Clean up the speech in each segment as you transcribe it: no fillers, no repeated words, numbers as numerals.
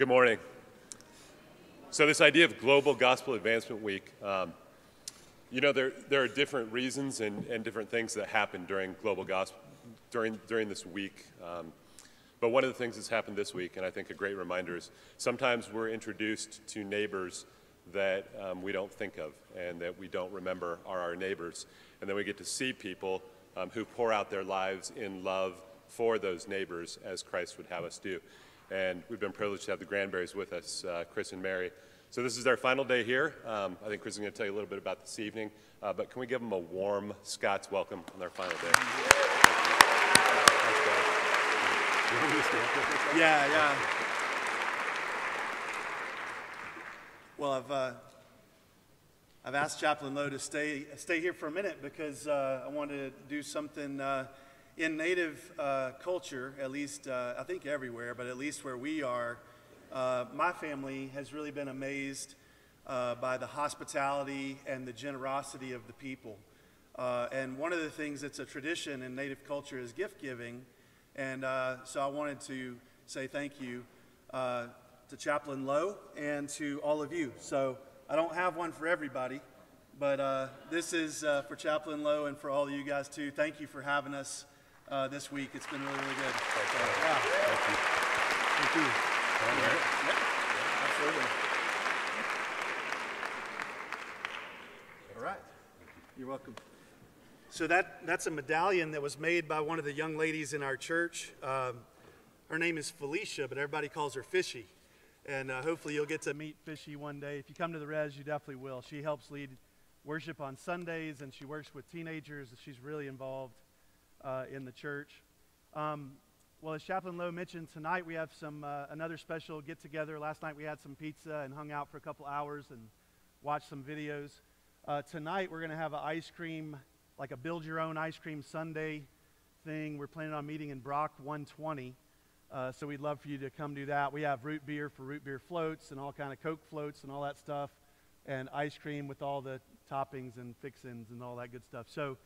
Good morning. So this idea of Global Gospel Advancement Week, there are different reasons and different things that happen during global gospel during this week. But one of the things that's happened this week, and I think a great reminder, is sometimes we're introduced to neighbors that we don't think of and that we don't remember are our neighbors. And then we get to see people who pour out their lives in love for those neighbors as Christ would have us do. And we've been privileged to have the Granberries with us, Chris and Mary. So this is their final day here. I think Chris is going to tell you a little bit about this evening. But can we give them a warm Scots welcome on their final day? Yeah. Well, I've asked Chaplain Lowe to stay here for a minute because I want to do something in Native culture, at least I think everywhere, but at least where we are. My family has really been amazed by the hospitality and the generosity of the people. And one of the things that's a tradition in Native culture is gift giving. And so I wanted to say thank you to Chaplain Lowe and to all of you. So I don't have one for everybody, but this is for Chaplain Lowe and for all of you guys too. Thank you for having us this week. It's been really, really good. Thank you. Thank you. Yeah, absolutely. All right. You're welcome. So that's a medallion that was made by one of the young ladies in our church. Her name is Felicia, but everybody calls her Fishy. And hopefully you'll get to meet Fishy one day. If you come to the res, you definitely will. She helps lead worship on Sundays, and she works with teenagers. She's really involved in the church. Well, as Chaplain Lowe mentioned, tonight we have another special get-together. Last night we had some pizza and hung out for a couple hours and watched some videos. Tonight we're going to have an ice cream, like a build-your-own ice cream sundae thing. We're planning on meeting in Brock 120, so we'd love for you to come do that. We have root beer for root beer floats and all kind of Coke floats and all that stuff, and ice cream with all the toppings and fixins and all that good stuff. So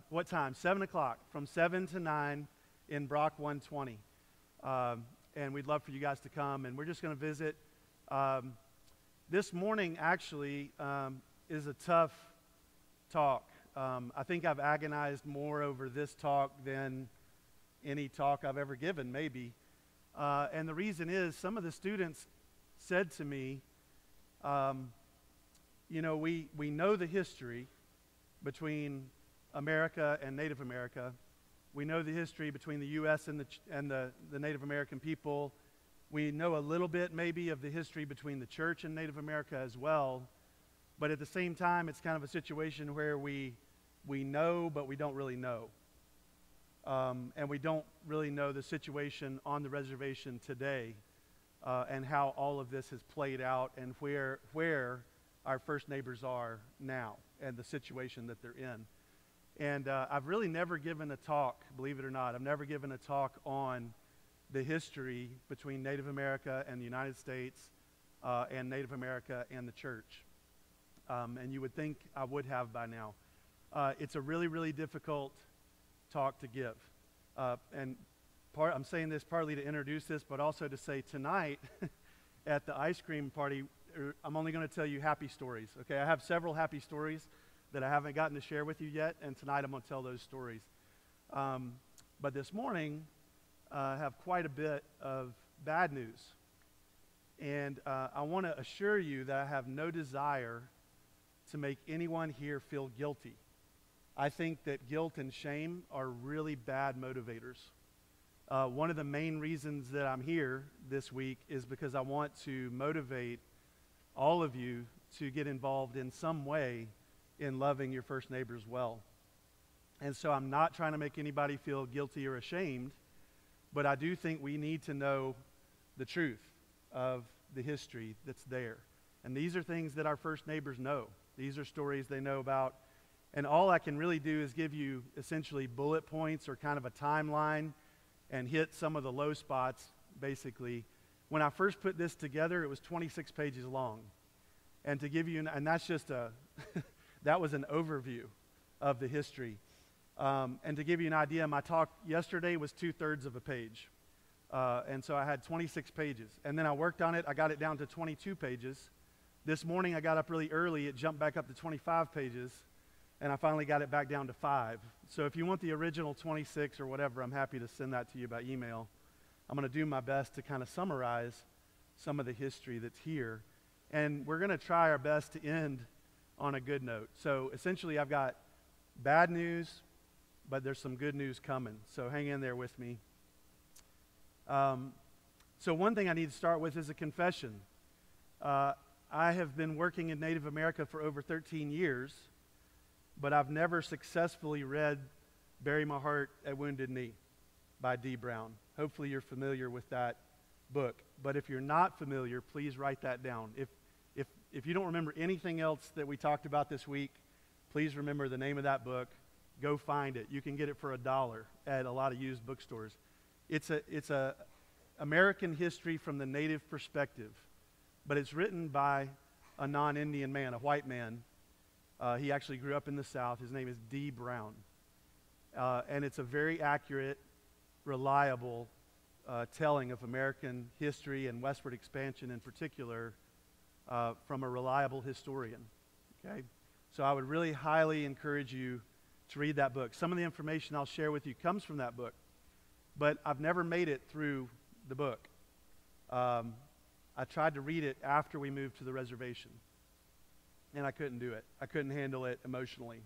what time? 7 o'clock, from 7 to 9 in Brock 120. And we'd love for you guys to come, and we're just going to visit. This morning, actually, is a tough talk. I think I've agonized more over this talk than any talk I've ever given, maybe. And the reason is some of the students said to me, we know the history between America and Native America. We know the history between the U.S. and the Native American people. We know a little bit maybe of the history between the church and Native America as well. But at the same time, it's kind of a situation where we know, but we don't really know. And we don't really know the situation on the reservation today and how all of this has played out and where our first neighbors are now and the situation that they're in. And I've really never given a talk, believe it or not, I've never given a talk on the history between Native America and the United States and Native America and the church. And you would think I would have by now. It's a really, really difficult talk to give. And I'm saying this partly to introduce this, but also to say tonight at the ice cream party, I'm only going to tell you happy stories. Okay, I have several happy stories that I haven't gotten to share with you yet, and tonight I'm going to tell those stories. But this morning, I have quite a bit of bad news. And I want to assure you that I have no desire to make anyone here feel guilty. I think that guilt and shame are really bad motivators. One of the main reasons that I'm here this week is because I want to motivate all of you to get involved in some way in loving your first neighbors well. And so I'm not trying to make anybody feel guilty or ashamed, but I do think we need to know the truth of the history that's there. And these are things that our first neighbors know. These are stories they know about. And all I can really do is give you essentially bullet points or kind of a timeline and hit some of the low spots, basically. When I first put this together, it was 26 pages long. And to give you, and that's just that was an overview of the history. And to give you an idea, my talk yesterday was 2/3 of a page. And so I had 26 pages. And then I worked on it. I got it down to 22 pages. This morning I got up really early. It jumped back up to 25 pages. And I finally got it back down to 5. So if you want the original 26 or whatever, I'm happy to send that to you by email. I'm going to do my best to kind of summarize some of the history that's here. And we're going to try our best to end on a good note. So essentially I've got bad news, but there's some good news coming. So hang in there with me. So one thing I need to start with is a confession. I have been working in Native America for over 13 years, but I've never successfully read Bury My Heart at Wounded Knee by D. Brown. Hopefully you're familiar with that book. But if you're not familiar, please write that down. If you don't remember anything else that we talked about this week, please remember the name of that book. Go find it. You can get it for $1 at a lot of used bookstores. It's a American history from the Native perspective, but it's written by a non-Indian man, a white man. He actually grew up in the South. His name is D. Brown. And it's a very accurate, reliable telling of American history and westward expansion in particular from a reliable historian. Okay? So I would really highly encourage you to read that book. Some of the information I'll share with you comes from that book, but I've never made it through the book. I tried to read it after we moved to the reservation, and I couldn't do it. I couldn't handle it emotionally.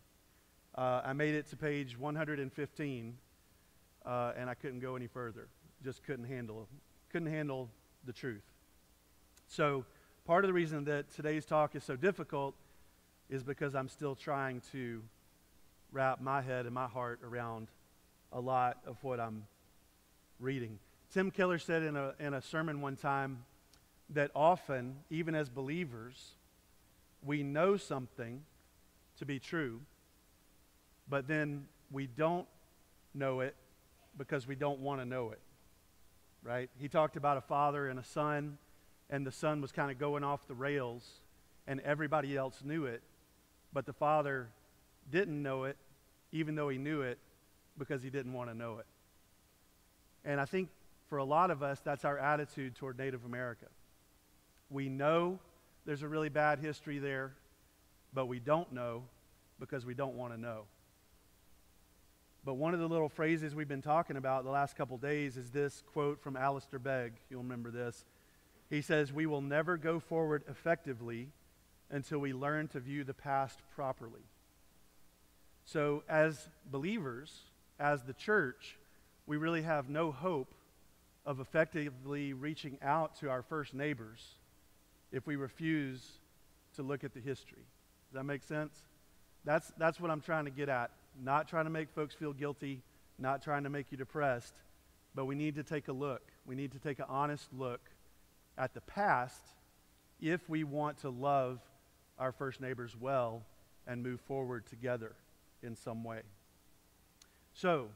I made it to page 115, and I couldn't go any further. Just couldn't handle the truth. So part of the reason that today's talk is so difficult is because I'm still trying to wrap my head and my heart around a lot of what I'm reading. Tim Keller said in a sermon one time that often, even as believers, we know something to be true, but then we don't know it because we don't want to know it, right? He talked about a father and a son, and the son was kind of going off the rails, and everybody else knew it, but the father didn't know it, even though he knew it, because he didn't want to know it. And I think for a lot of us, that's our attitude toward Native America. We know there's a really bad history there, but we don't know because we don't want to know. But one of the little phrases we've been talking about the last couple days is this quote from Alistair Begg. You'll remember this. He says, "We will never go forward effectively until we learn to view the past properly." So as believers, as the church, we really have no hope of effectively reaching out to our first neighbors if we refuse to look at the history. Does that make sense? That's what I'm trying to get at. Not trying to make folks feel guilty, not trying to make you depressed, but we need to take a look. We need to take an honest look at the past if we want to love our first neighbors well and move forward together in some way. So,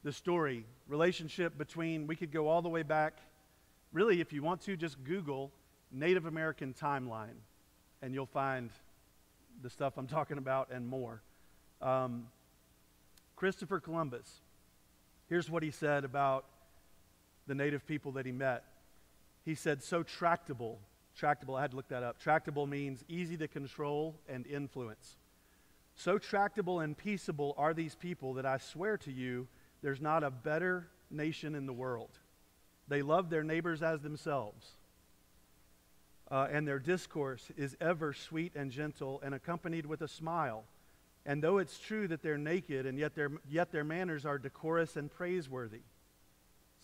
the story, relationship between, we could go all the way back. Really, if you want to, just Google Native American timeline, and you'll find the stuff I'm talking about and more. Christopher Columbus, here's what he said about the native people that he met. He said, so tractable, I had to look that up. Tractable means easy to control and influence. So tractable and peaceable are these people that I swear to you, there's not a better nation in the world. They love their neighbors as themselves. And their discourse is ever sweet and gentle and accompanied with a smile. And though it's true that they're naked, and yet their manners are decorous and praiseworthy.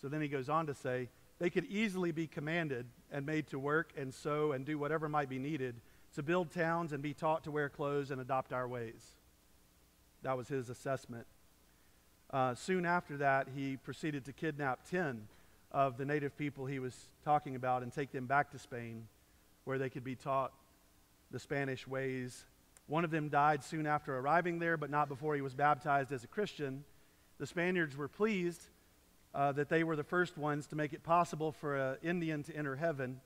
So then he goes on to say, they could easily be commanded and made to work and sow and do whatever might be needed to build towns and be taught to wear clothes and adopt our ways. That was his assessment. Soon after that, he proceeded to kidnap 10 of the native people he was talking about and take them back to Spain, where they could be taught the Spanish ways. One of them died soon after arriving there, but not before he was baptized as a Christian. The Spaniards were pleased that they were the first ones to make it possible for an Indian to enter heaven,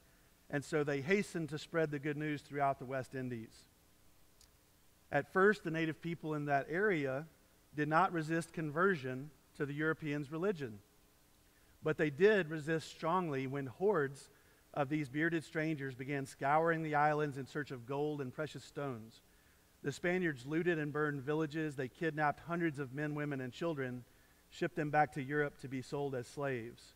and so they hastened to spread the good news throughout the West Indies. At first, the native people in that area did not resist conversion to the Europeans' religion. But they did resist strongly when hordes of these bearded strangers began scouring the islands in search of gold and precious stones. The Spaniards looted and burned villages. They kidnapped hundreds of men, women, and children, shipped them back to Europe to be sold as slaves.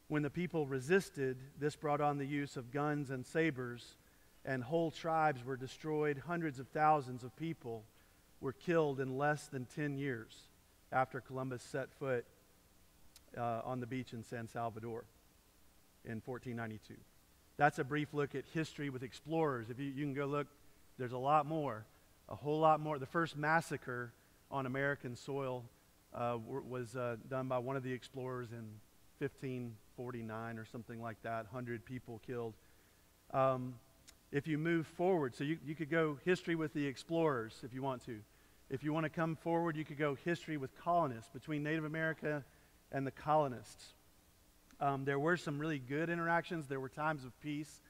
When the people resisted, this brought on the use of guns and sabers, and whole tribes were destroyed. Hundreds of thousands of people were killed in less than 10 years after Columbus set foot on the beach in San Salvador in 1492. That's a brief look at history with explorers. If you can go look, there's a lot more, a whole lot more. The first massacre on American soil was done by one of the explorers in 1549 or something like that, 100 people killed. If you move forward, so you could go history with the explorers if you want to. If you want to come forward, you could go history with colonists, between Native America and the colonists. There were some really good interactions. There were times of peace,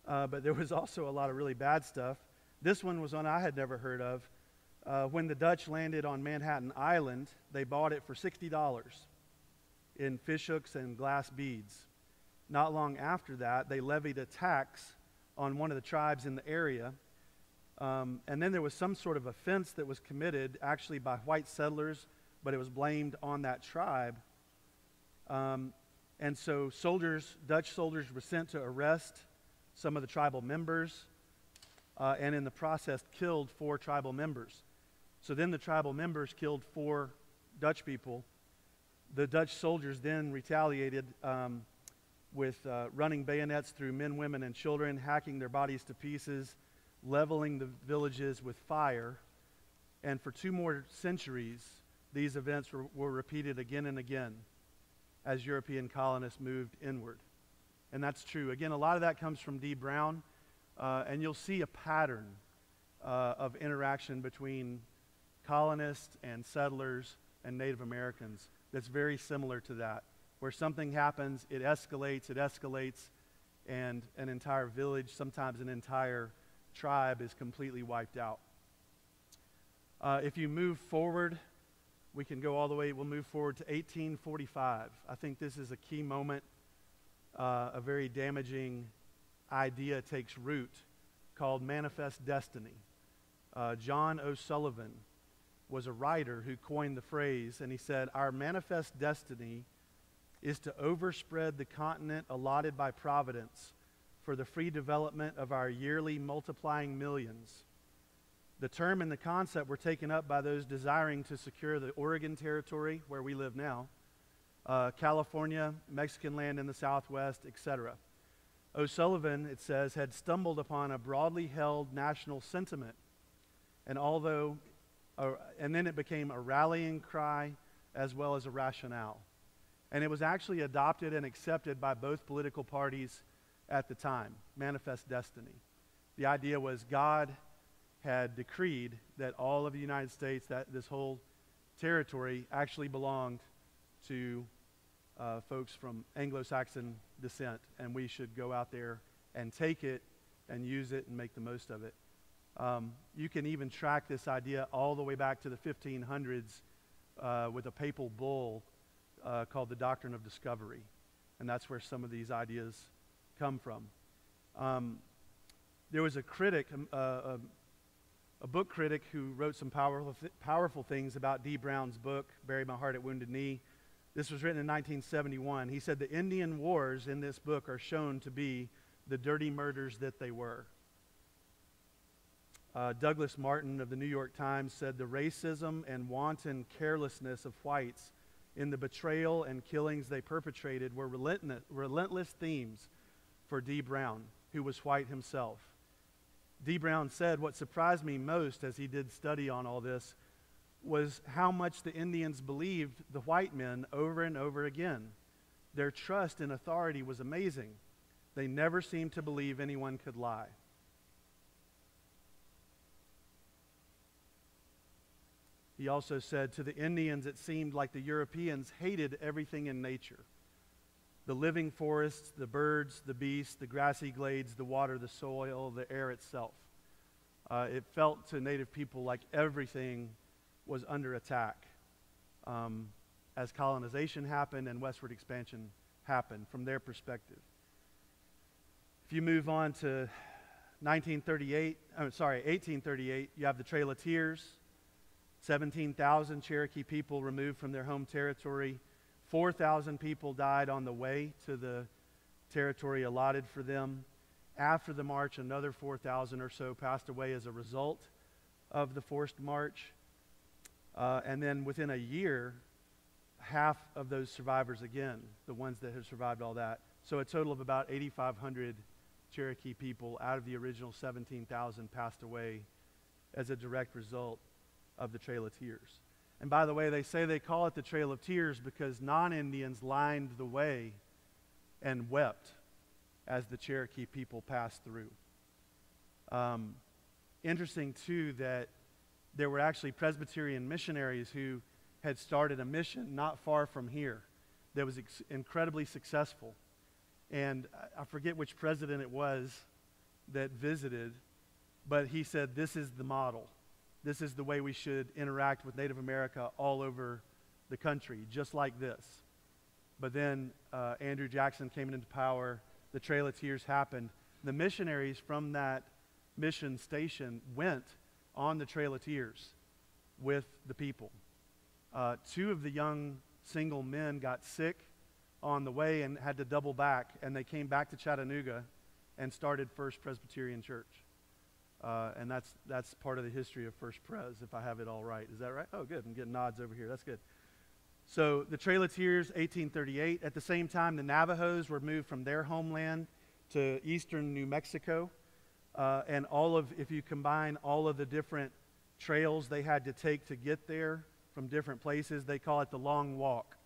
but there was also a lot of really bad stuff. This one was one I had never heard of. When the Dutch landed on Manhattan Island, they bought it for $60 in fishhooks and glass beads. Not long after that, they levied a tax on one of the tribes in the area. And then there was some sort of offense that was committed actually by white settlers, but it was blamed on that tribe. And so Dutch soldiers were sent to arrest some of the tribal members, and in the process killed 4 tribal members. So then the tribal members killed 4 Dutch people. The Dutch soldiers then retaliated with running bayonets through men, women, and children, hacking their bodies to pieces, leveling the villages with fire. And for 2 more centuries, these events were repeated again and again as European colonists moved inward. And that's true. Again, a lot of that comes from D. Brown, and you'll see a pattern of interaction between colonists and settlers and Native Americans that's very similar to that, where something happens, it escalates, and an entire village, sometimes an entire tribe, is completely wiped out. If you move forward, we can go all the way, we'll move forward to 1845. I think this is a key moment. A very damaging idea takes root called manifest destiny. John O'Sullivan was a writer who coined the phrase, and he said, "Our manifest destiny is to overspread the continent allotted by Providence for the free development of our yearly multiplying millions." The term and the concept were taken up by those desiring to secure the Oregon Territory, where we live now, California, Mexican land in the Southwest, etc. O'Sullivan, it says, had stumbled upon a broadly held national sentiment, and then it became a rallying cry as well as a rationale. And it was actually adopted and accepted by both political parties at the time, manifest destiny. The idea was God had decreed that all of the United States, that this whole territory actually belonged to folks from Anglo-Saxon descent, and we should go out there and take it and use it and make the most of it. You can even track this idea all the way back to the 1500s with a papal bull called the Doctrine of Discovery, and that's where some of these ideas come from. There was a critic, a book critic, who wrote some powerful things about D. Brown's book, Bury My Heart at Wounded Knee. This was written in 1971. He said, "The Indian Wars in this book are shown to be the dirty murders that they were." Douglas Martin of the New York Times said, "The racism and wanton carelessness of whites in the betrayal and killings they perpetrated were relentless themes for D. Brown, who was white himself." D. Brown said, "What surprised me most as he did study on all this was how much the Indians believed the white men over and over again. Their trust in authority was amazing. They never seemed to believe anyone could lie." He also said, "To the Indians it seemed like the Europeans hated everything in nature. The living forests, the birds, the beasts, the grassy glades, the water, the soil, the air itself. It felt to Native people like everything was under attack. as colonization happened and westward expansion happened from their perspective. If you move on to 1838, you have the Trail of Tears. 17,000 Cherokee people removed from their home territory. 4,000 people died on the way to the territory allotted for them. After the march, another 4,000 or so passed away as a result of the forced march. And then within a year, half of those survivors again, the ones that have survived all that. So a total of about 8,500 Cherokee people out of the original 17,000 passed away as a direct result of the Trail of Tears. And by the way, they say they call it the Trail of Tears because non-Indians lined the way and wept as the Cherokee people passed through. Interesting, too, that there were actually Presbyterian missionaries who had started a mission not far from here that was incredibly successful. And I forget which president it was that visited, but he said, this is the model. This is the way we should interact with Native America all over the country, just like this. But then Andrew Jackson came into power. The Trail of Tears happened. The missionaries from that mission station went on the Trail of Tears with the people. Two of the young single men got sick on the way and had to double back, and they came back to Chattanooga and started First Presbyterian Church. And that's part of the history of First Pres, if I have it all right. Is that right? Oh, good. I'm getting nods over here. That's good. So the Trail of Tears, 1838. At the same time, the Navajos were moved from their homeland to eastern New Mexico. And if you combine all of the different trails they had to take to get there from different places, they call it the Long Walk.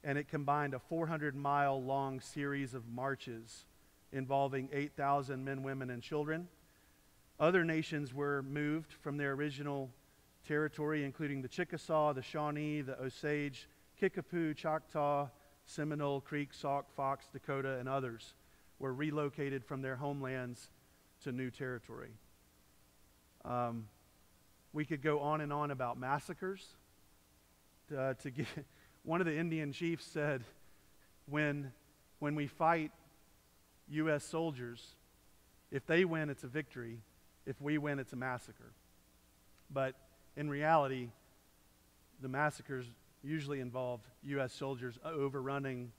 And it combined a 400-mile long series of marches involving 8,000 men, women, and children. Other nations were moved from their original territory, including the Chickasaw, the Shawnee, the Osage, Kickapoo, Choctaw, Seminole, Creek, Sauk, Fox, Dakota, and others were relocated from their homelands to new territory. We could go on and on about massacres. One of the Indian chiefs said, when we fight U.S. soldiers, if they win, it's a victory. If we win, it's a massacre. But in reality, the massacres usually involved U.S. soldiers overrunning,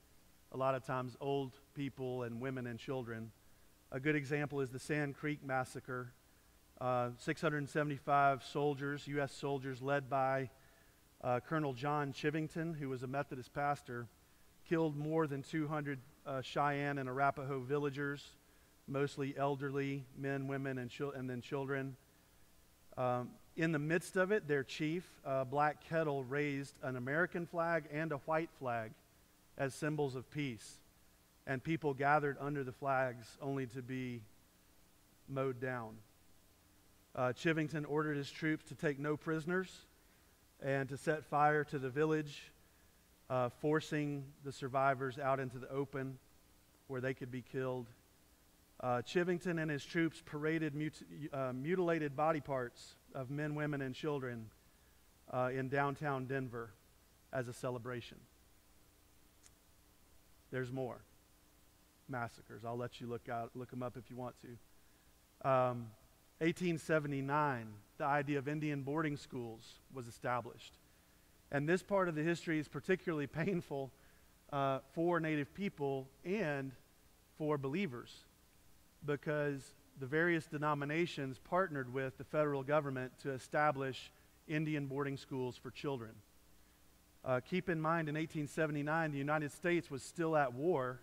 a lot of times, old people and women and children. A good example is the Sand Creek Massacre. 675 soldiers, U.S. soldiers, led by Colonel John Chivington, who was a Methodist pastor, killed more than 200 Cheyenne and Arapaho villagers, mostly elderly men, women, and then children. In the midst of it, their chief, Black Kettle, raised an American flag and a white flag as symbols of peace. And people gathered under the flags only to be mowed down. Chivington ordered his troops to take no prisoners and to set fire to the village, forcing the survivors out into the open where they could be killed. Chivington and his troops paraded mutilated body parts of men, women, and children in downtown Denver as a celebration. There's more massacres. I'll let you look them up if you want to. 1879, the idea of Indian boarding schools was established. And this part of the history is particularly painful for Native people and for believers, because the various denominations partnered with the federal government to establish Indian boarding schools for children. Keep in mind, in 1879, the United States was still at war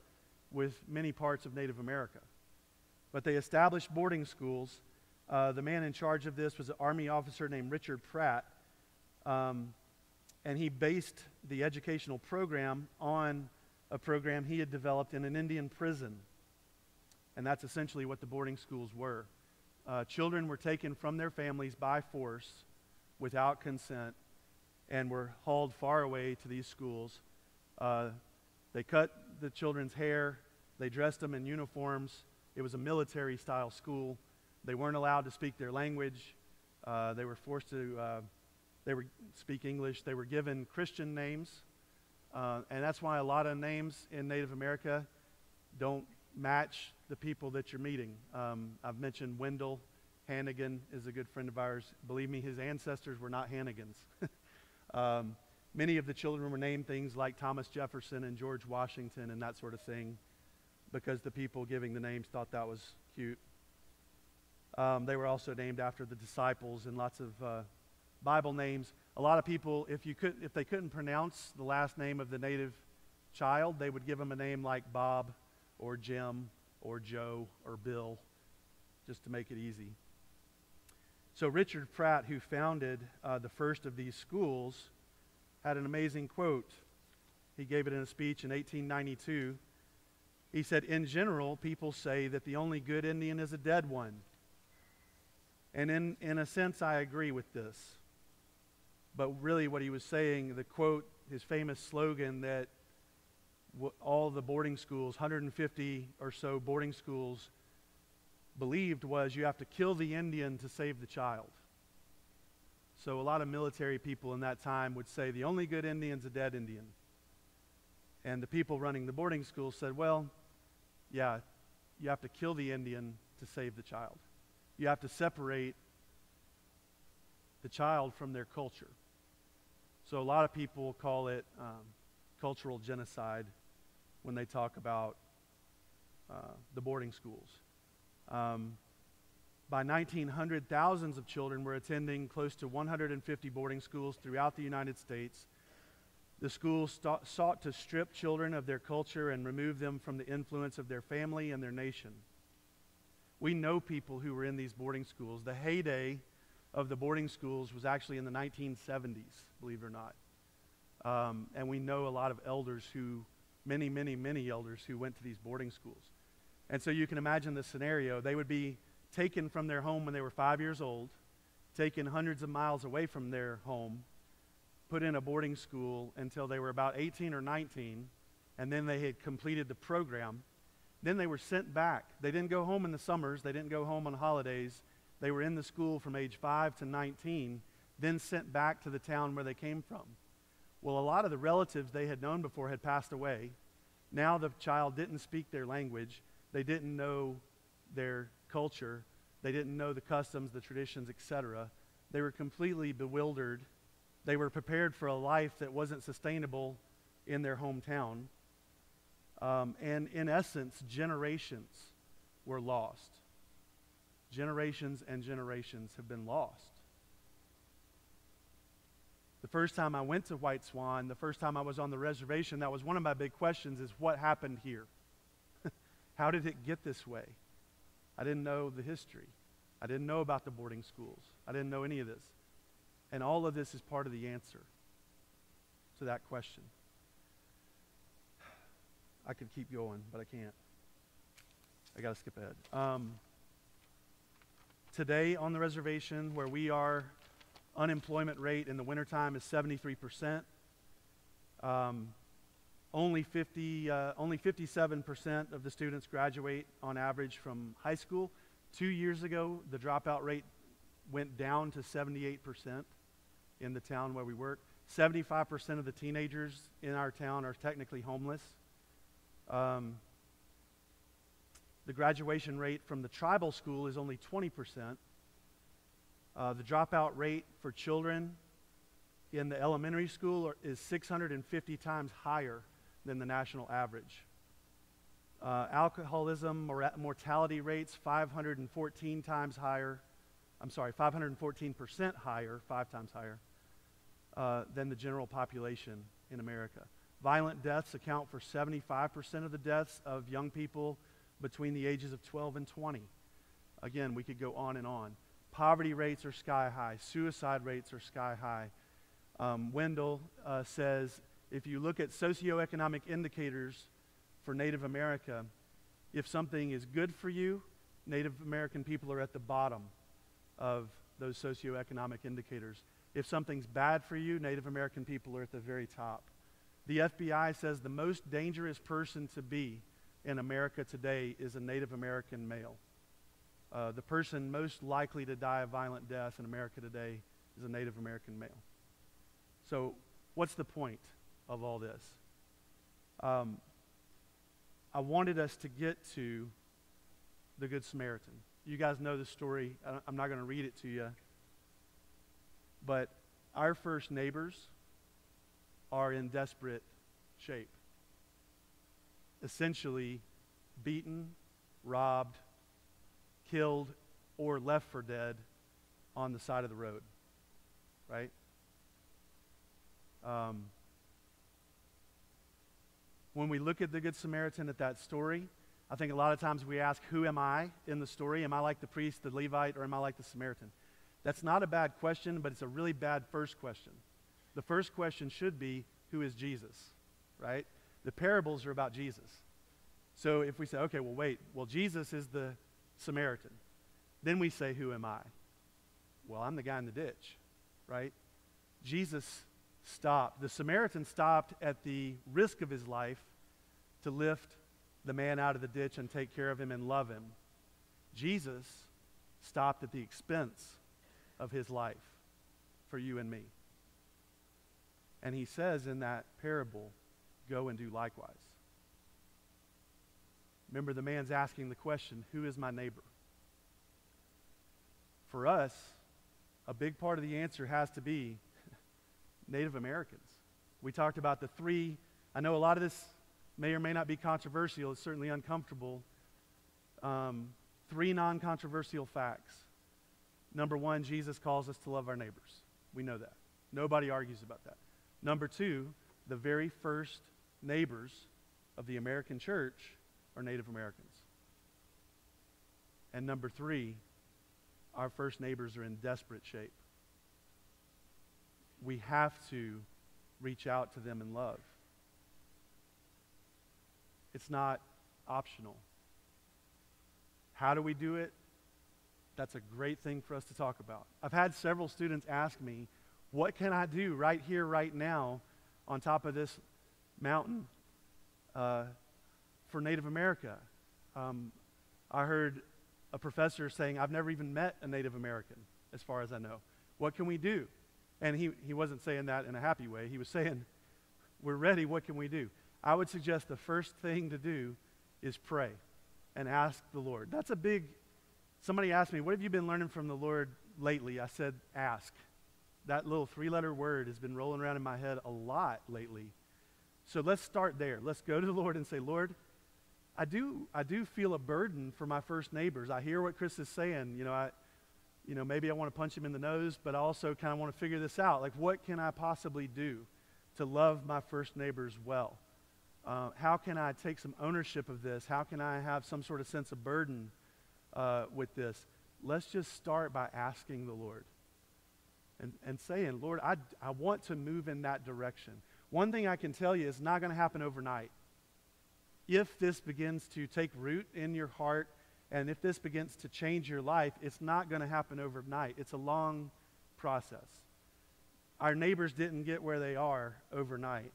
with many parts of Native America. But they established boarding schools. The man in charge of this was an Army officer named Richard Pratt, and he based the educational program on a program he had developed in an Indian prison. And that's essentially what the boarding schools were. Children were taken from their families by force without consent and were hauled far away to these schools. They cut the children's hair. They dressed them in uniforms. It was a military-style school. They weren't allowed to speak their language. They were forced to speak English. They were given Christian names And that's why a lot of names in Native America don't match the people that you're meeting. I've mentioned Wendell. Hannigan is a good friend of ours. Believe me, his ancestors were not Hannigans. Many of the children were named things like Thomas Jefferson and George Washington and that sort of thing because the people giving the names thought that was cute. They were also named after the disciples and lots of Bible names. A lot of people, if they couldn't pronounce the last name of the native child, they would give them a name like Bob or Jim or Joe or Bill, just to make it easy. So Richard Pratt, who founded the first of these schools, had an amazing quote. He gave it in a speech in 1892. He said, "In general, people say that the only good Indian is a dead one. And in a sense, I agree with this. But really what he was saying, the quote, his famous slogan that all the boarding schools, 150 or so boarding schools, believed was you have to kill the Indian to save the child. So a lot of military people in that time would say the only good Indian's a dead Indian. And the people running the boarding school said, well, yeah, you have to kill the Indian to save the child. You have to separate the child from their culture. So a lot of people call it cultural genocide when they talk about the boarding schools. By 1900, thousands of children were attending close to 150 boarding schools throughout the United States. The schools sought to strip children of their culture and remove them from the influence of their family and their nation. We know people who were in these boarding schools. The heyday of the boarding schools was actually in the 1970s, believe it or not. And we know a lot of elders who, many elders who went to these boarding schools. And so you can imagine the scenario. They would be taken from their home when they were 5 years old, taken hundreds of miles away from their home, put in a boarding school until they were about 18 or 19, and then they had completed the program. Then they were sent back. They didn't go home in the summers. They didn't go home on holidays. They were in the school from age 5 to 19, then sent back to the town where they came from. Well, a lot of the relatives they had known before had passed away. Now the child didn't speak their language. They didn't know their culture. They didn't know the customs, the traditions, etc. They were completely bewildered. They were prepared for a life that wasn't sustainable in their hometown. And in essence, generations were lost. Generations and generations have been lost. The first time I went to White Swan, the first time I was on the reservation, that was one of my big questions is what happened here? How did it get this way? I didn't know the history. I didn't know about the boarding schools. I didn't know any of this. And all of this is part of the answer to that question. I could keep going, but I can't. I got to skip ahead. Today on the reservation where we are, unemployment rate in the wintertime is 73%. Only 57% of the students graduate on average from high school. 2 years ago, the dropout rate went down to 78% in the town where we work. 75% of the teenagers in our town are technically homeless. The graduation rate from the tribal school is only 20%. The dropout rate for children in the elementary school is 650 times higher than the national average. Alcoholism mortality rates 514 times higher. 514% higher, 5 times higher than the general population in America. Violent deaths account for 75% of the deaths of young people between the ages of 12 and 20. Again, we could go on and on. Poverty rates are sky high. Suicide rates are sky high. Wendell says, if you look at socioeconomic indicators for Native America, if something is good for you, Native American people are at the bottom of those socioeconomic indicators. If something's bad for you, Native American people are at the very top. The FBI says the most dangerous person to be in America today is a Native American male. The person most likely to die a violent death in America today is a Native American male. So what's the point of all this? I wanted us to get to the Good Samaritan. You guys know the story. I'm not going to read it to you. But our first neighbors are in desperate shape. Essentially beaten, robbed, killed, or left for dead on the side of the road. Right? When we look at the Good Samaritan at that story, I think a lot of times we ask, who am I in the story? Am I like the priest, the Levite, or am I like the Samaritan? That's not a bad question, but it's a really bad first question. The first question should be, who is Jesus? Right? The parables are about Jesus. So if we say, okay, well, wait, well, Jesus is the Samaritan. Then we say, who am I? Well, I'm the guy in the ditch, right? Jesus stopped. The Samaritan stopped at the risk of his life to lift the man out of the ditch and take care of him and love him. Jesus stopped at the expense of his life for you and me. And he says in that parable, go and do likewise. Remember, the man's asking the question, who is my neighbor? For us, a big part of the answer has to be Native Americans. We talked about the three. I know a lot of this may or may not be controversial. It's certainly uncomfortable. 3 non-controversial facts. Number 1, Jesus calls us to love our neighbors. We know that. Nobody argues about that. Number 2, the very first neighbors of the American church are Native Americans. And number 3, our first neighbors are in desperate shape. We have to reach out to them in love. It's not optional. How do we do it? That's a great thing for us to talk about. I've had several students ask me, what can I do right here, right now, on top of this mountain for Native America? I heard a professor saying, I've never even met a Native American, as far as I know. What can we do? And he wasn't saying that in a happy way. He was saying, we're ready, what can we do? I would suggest the first thing to do is pray and ask the Lord. That's a big, somebody asked me, what have you been learning from the Lord lately? I said, ask. That little 3-letter word has been rolling around in my head a lot lately. So let's start there. Let's go to the Lord and say, Lord, I do feel a burden for my first neighbors. I hear what Chris is saying. Maybe I want to punch him in the nose, but I also kind of want to figure this out. Like, what can I possibly do to love my first neighbors well? How can I take some ownership of this? How can I have some sort of sense of burden with this? Let's just start by asking the Lord and saying, Lord, I want to move in that direction. One thing I can tell you is not going to happen overnight. If this begins to take root in your heart, and if this begins to change your life, it's not going to happen overnight. It's a long process. Our neighbors didn't get where they are overnight.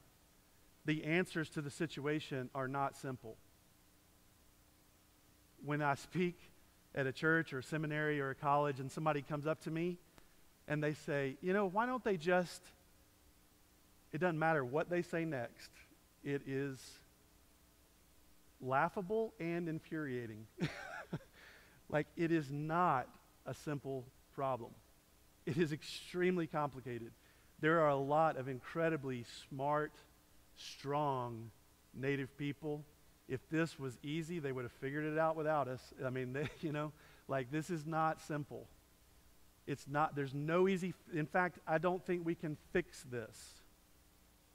The answers to the situation are not simple. When I speak at a church or a seminary or a college and somebody comes up to me and they say, why don't they just, it doesn't matter what they say next. It is laughable and infuriating. Like, it is not a simple problem. It is extremely complicated. There are a lot of incredibly smart, strong Native people. If this was easy, they would have figured it out without us. I mean, this is not simple. It's not, there's no easy, in fact, I don't think we can fix this.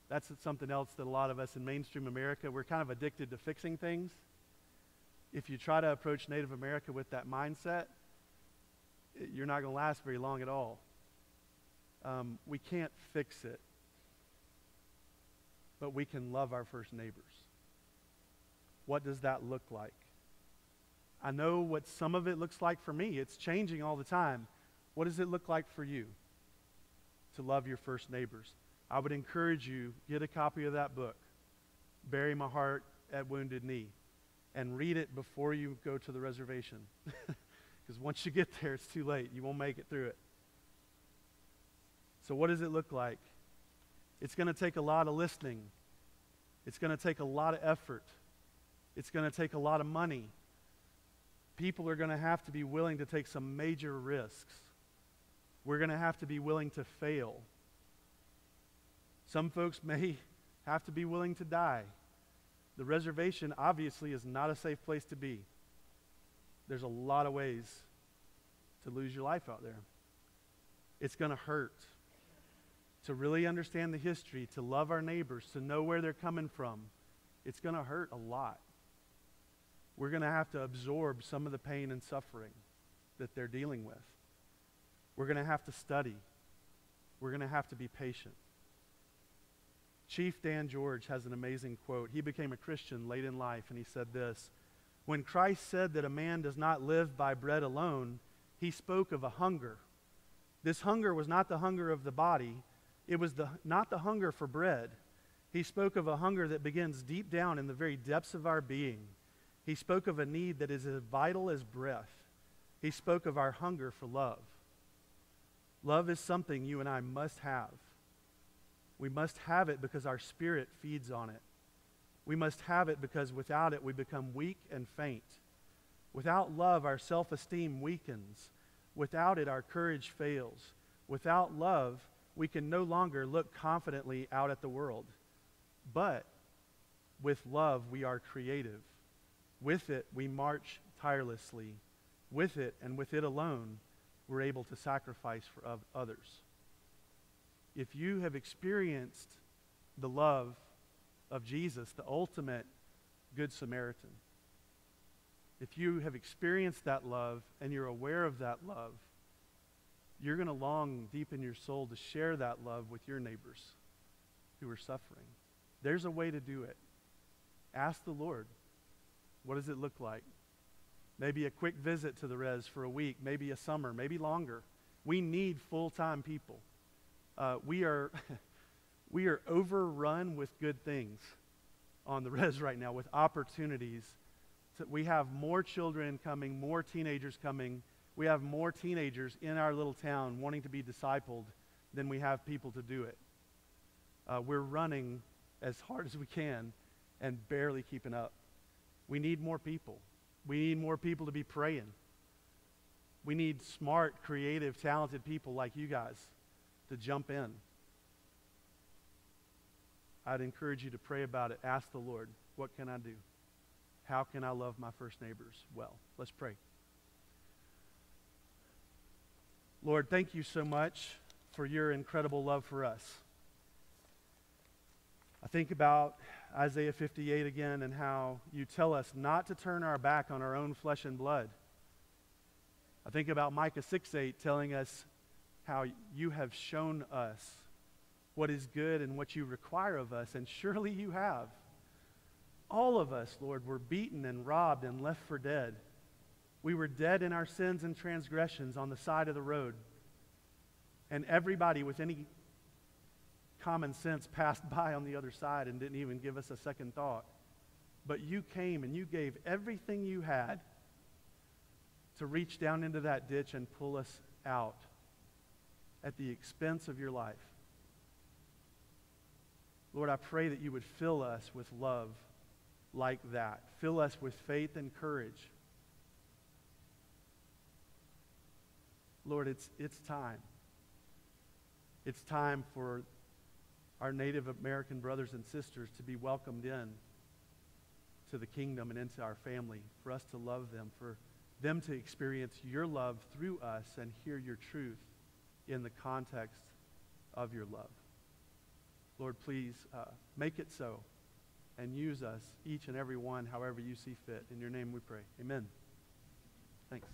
That's something else that a lot of us in mainstream America, we're kind of addicted to fixing things. If you try to approach Native America with that mindset, you're not going to last very long at all. We can't fix it, but we can love our first neighbors. What does that look like? I know what some of it looks like for me. It's changing all the time. What does it look like for you to love your first neighbors? I would encourage you, get a copy of that book, Bury My Heart at Wounded Knee, and read it before you go to the reservation. Because once you get there, it's too late. You won't make it through it. So what does it look like? It's going to take a lot of listening. It's going to take a lot of effort. It's going to take a lot of money. People are going to have to be willing to take some major risks. We're going to have to be willing to fail. Some folks may have to be willing to die. The reservation obviously is not a safe place to be. There's a lot of ways to lose your life out there. It's going to hurt. To really understand the history, to love our neighbors, to know where they're coming from, it's going to hurt a lot. We're going to have to absorb some of the pain and suffering that they're dealing with. We're going to have to study. We're going to have to be patient. Chief Dan George has an amazing quote. He became a Christian late in life, and he said this: "When Christ said that a man does not live by bread alone, he spoke of a hunger. This hunger was not the hunger of the body. It was not the hunger for bread. He spoke of a hunger that begins deep down in the very depths of our being. He spoke of a need that is as vital as breath. He spoke of our hunger for love. Love is something you and I must have. We must have it because our spirit feeds on it. We must have it because without it we become weak and faint. Without love, our self-esteem weakens. Without it, our courage fails. Without love, we can no longer look confidently out at the world. But with love, we are creative. With it, we march tirelessly. With it, and with it alone, we're able to sacrifice for others." If you have experienced the love of Jesus, the ultimate Good Samaritan, if you have experienced that love and you're aware of that love, you're going to long deep in your soul to share that love with your neighbors who are suffering. There's a way to do it. Ask the Lord, what does it look like? Maybe a quick visit to the res for a week, maybe a summer, maybe longer. We need full-time people. We are overrun with good things on the res right now, with opportunities. We have more children coming, more teenagers coming. We have more teenagers in our little town wanting to be discipled than we have people to do it. We're running as hard as we can and barely keeping up. We need more people. We need more people to be praying. We need smart, creative, talented people like you guys to jump in. I'd encourage you to pray about it. Ask the Lord, what can I do? How can I love my first neighbors well? Let's pray. Lord, thank you so much for your incredible love for us. I think about Isaiah 58 again and how you tell us not to turn our back on our own flesh and blood. I think about Micah 6:8 telling us how you have shown us what is good and what you require of us, and surely you have. All of us, Lord, were beaten and robbed and left for dead. We were dead in our sins and transgressions on the side of the road. And everybody with any common sense passed by on the other side and didn't even give us a second thought. But you came and you gave everything you had to reach down into that ditch and pull us out at the expense of your life. Lord, I pray that you would fill us with love like that. Fill us with faith and courage. Lord, it's time. It's time for our Native American brothers and sisters to be welcomed in to the kingdom and into our family, for us to love them, for them to experience your love through us and hear your truth in the context of your love. Lord, please make it so and use us, each and every one, however you see fit. In your name we pray. Amen. Thanks.